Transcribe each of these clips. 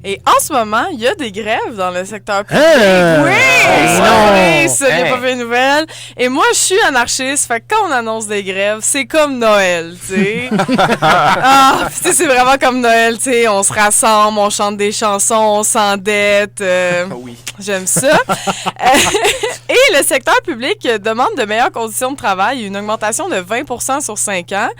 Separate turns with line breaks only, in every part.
Et en ce moment, il y a des grèves dans le secteur public.
Oui!
Ce n'est pas fait une nouvelle. Et moi, je suis anarchiste. Fait que quand on annonce des grèves, c'est comme Noël, tu sais. C'est vraiment comme Noël, tu sais. On se rassemble, on chante des chansons, on s'endette.
Oui.
J'aime ça. Et le secteur public demande de meilleures conditions de travail, une augmentation de 20% sur 5 ans.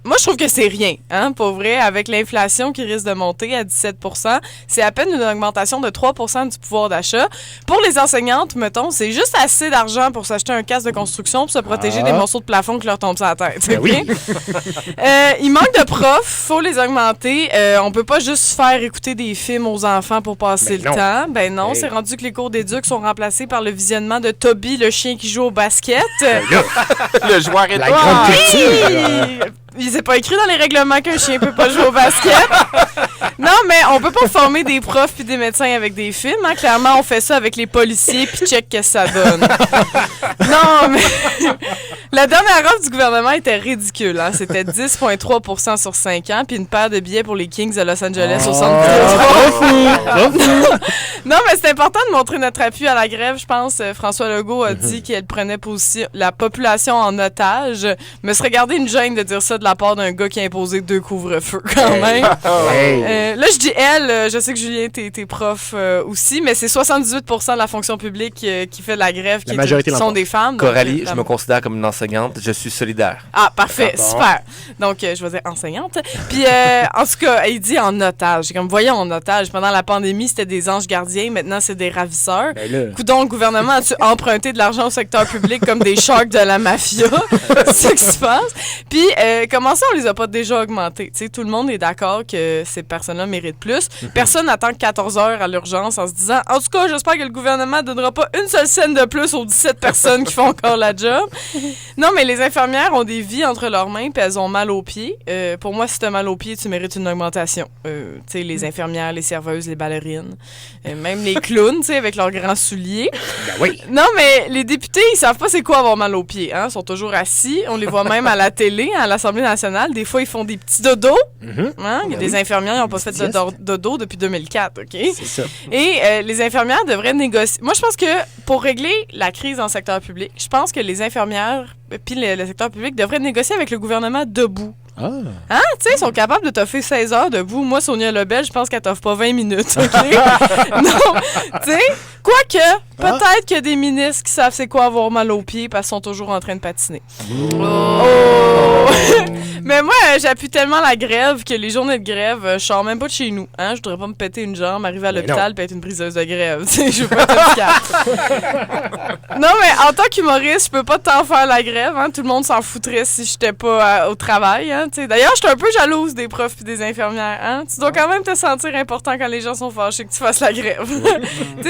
Moi, je trouve que c'est rien, hein, pour vrai, avec l'inflation qui risque de monter à 17%. C'est à peine une augmentation de 3% du pouvoir d'achat. Pour les enseignantes, mettons, c'est juste assez d'argent pour s'acheter un casque de construction pour se protéger des morceaux de plafond qui leur tombent sur la tête.
Ben oui.
Il manque de profs, faut les augmenter. On peut pas juste faire écouter des films aux enfants pour passer le temps. Ben non, c'est rendu que les cours d'éduc sont remplacés par le visionnement de Toby, le chien qui joue au basket.
Le joueur est
La grande culture.
Il s'est pas écrit dans les règlements qu'un chien peut pas jouer au basket. Non, mais on peut pas former des profs puis des médecins avec des films. Hein. Clairement, on fait ça avec les policiers puis check qu'est-ce que ça donne. Non, mais la dernière offre du gouvernement était ridicule. Hein. C'était 10,3% sur 5 ans puis une paire de billets pour les Kings de Los Angeles au centre Vidéotron. Non, mais c'est important de montrer notre appui à la grève, je pense. François Legault a dit qu'elle prenait position la population en otage. Me serait gardé une gêne de dire ça de la part d'un gars qui a imposé 2 couvre-feux quand même. Là, je dis elle, je sais que Julien, t'es prof aussi, mais c'est 78% de la fonction publique qui fait de la grève qui sont des femmes.
Coralie, je me considère comme une enseignante, je suis solidaire.
Ah, parfait, super. Donc, je vais dire enseignante. Puis, en tout cas, il dit en otage. Comme, voyons, en otage. Pendant la pandémie, c'était des anges gardiens, maintenant, c'est des ravisseurs. Coudon, le gouvernement a-tu emprunté de l'argent au secteur public comme des sharks de la mafia? C'est ce qui se passe. Puis, comment ça, on les a pas déjà augmentés? Tu sais, tout le monde est d'accord que ces personnes-là méritent plus. Personne n'attend 14 heures à l'urgence en se disant « En tout cas, j'espère que le gouvernement ne donnera pas une seule scène de plus aux 17 personnes qui font encore la job. » Non, mais les infirmières ont des vies entre leurs mains puis elles ont mal aux pieds. Pour moi, si tu as mal aux pieds, tu mérites une augmentation. Tu sais, les infirmières, les serveuses, les ballerines, même les clowns, tu sais, avec leurs grands souliers.
Ben oui.
Non, mais les députés, ils savent pas c'est quoi avoir mal aux pieds. Hein? Ils sont toujours assis. On les voit même à la télé, à l'Assemblée nationale. Des fois, ils font des petits dodos. Hein? Il y a des infirmières qui n'ont pas fait de dodo depuis 2004, OK?
C'est ça.
Et les infirmières devraient négocier. Moi, je pense que pour régler la crise dans le secteur public, je pense que les infirmières puis le secteur public devraient négocier avec le gouvernement debout.
Ah.
Hein? Tu sais, ils sont capables de t'offrir 16 heures debout. Moi, Sonia Lebel, je pense qu'elle t'offre pas 20 minutes, OK? Non, tu sais, quoique, peut-être qu'il y a des ministres qui savent c'est quoi avoir mal aux pieds parce qu'ils sont toujours en train de patiner. Oh! Mais moi, j'appuie tellement la grève que les journées de grève, je sors même pas de chez nous. Hein? Je voudrais pas me péter une jambe, arriver à l'hôpital et être une briseuse de grève. Tu sais, je veux pas être efficace. Non, mais en tant qu'humoriste, je peux pas tant faire la grève. Hein? Tout le monde s'en foutrait si j'étais pas au travail. Hein? D'ailleurs, je suis un peu jalouse des profs et des infirmières. Hein? Tu dois quand même te sentir important quand les gens sont fâchés que tu fasses la grève.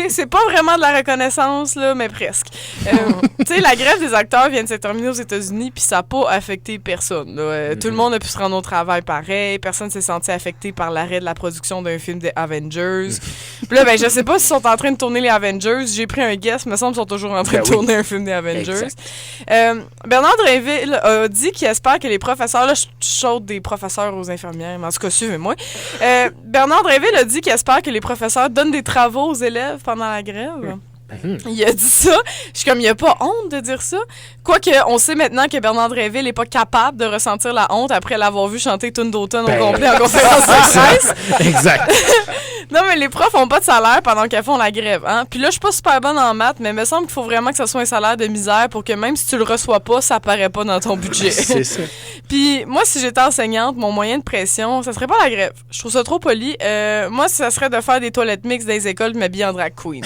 C'est pas vraiment de la reconnaissance, là, mais presque. La grève des acteurs vient de se terminer aux États-Unis, puis ça n'a pas affecté personne. Tout le monde a pu se rendre au travail pareil. Personne s'est senti affecté par l'arrêt de la production d'un film des Avengers. Puis là, ben, je sais pas s'ils sont en train de tourner les Avengers. J'ai pris un guess, me semble qu'ils sont toujours en train de tourner un film des Avengers. Bernard Drinville a dit qu'il espère que les professeurs... Là, je chaude des professeurs aux infirmières, mais en tout cas, suivez-moi. Bernard Drinville a dit qu'il espère que les professeurs donnent des travaux aux élèves pendant la grève. Il a dit ça. Je suis comme, il n'y a pas honte de dire ça. Quoique, on sait maintenant que Bernard Drinville n'est pas capable de ressentir la honte après l'avoir vu chanter Tune d'automne au complet en conférence de presse.
Exact.
Non, mais les profs n'ont pas de salaire pendant qu'elles font la grève. Hein? Puis là, je suis pas super bonne en maths, mais il me semble qu'il faut vraiment que ça soit un salaire de misère pour que même si tu le reçois pas, ça apparaît pas dans ton budget.
C'est ça.
Puis moi, si j'étais enseignante, mon moyen de pression, ça serait pas la grève. Je trouve ça trop poli. Moi, ça serait de faire des toilettes mixtes dans les écoles et m'habiller en drag queen.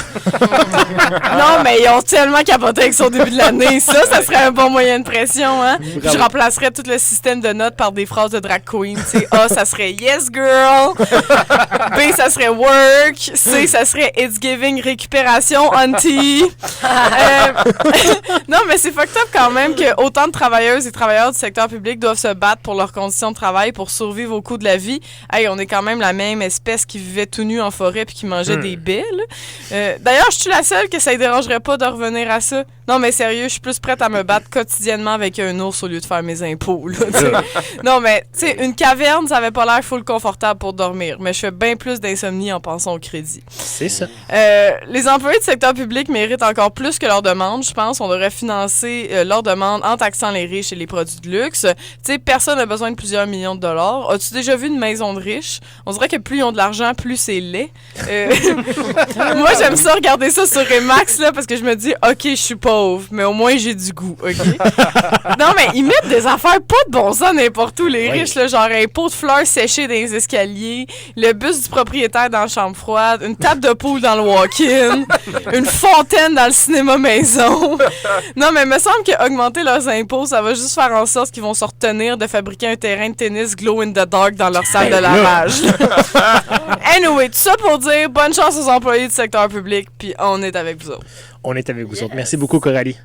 Non, mais ils ont tellement capoté avec son début de l'année. Ça serait un bon moyen de pression, hein? Puis je remplacerais tout le système de notes par des phrases de drag queen. Tu sais, A, ça serait yes girl. B, ça serait work. C, ça serait it's giving récupération auntie. Non, mais c'est fucked up quand même que autant de travailleuses et travailleurs du secteur public doivent se battre pour leurs conditions de travail, pour survivre au coût de la vie. Hey, on est quand même la même espèce qui vivait tout nu en forêt puis qui mangeait des baies, là. D'ailleurs, je suis la seule que ça ne dérangerait pas de revenir à ça. Non, mais sérieux, je suis plus prête à me battre quotidiennement avec un ours au lieu de faire mes impôts. Là, t'sais. Non, mais tu sais, une caverne, ça avait pas l'air full confortable pour dormir, mais je fais bien plus d'insomnie en pensant au crédit.
C'est ça.
Les employés du secteur public méritent encore plus que leur demande, je pense. On devrait financer leur demande en taxant les riches et les produits de luxe. Tu sais, personne n'a besoin de plusieurs millions de dollars. As-tu déjà vu une maison de riches? On dirait que plus ils ont de l'argent, plus c'est laid. Moi, j'aime ça regarder ça sur Remax, là, parce que je me dis, OK, je suis pauvre, mais au moins j'ai du goût, OK? Non, mais ils mettent des affaires pas de bon sens n'importe où, les riches, là, genre un pot de fleurs séché dans les escaliers, le bus du propriétaire dans la chambre froide, une table de pool dans le walk-in, une fontaine dans le cinéma maison. Non, mais il me semble qu'augmenter leurs impôts, ça va juste faire en sorte qu'ils vont se retenir de fabriquer un terrain de tennis glow in the dark dans leur salle de lavage. Anyway, tout ça pour dire bonne chance aux employés du secteur public, puis on est avec vous autres.
On est avec vous autres. Merci beaucoup, Coralie.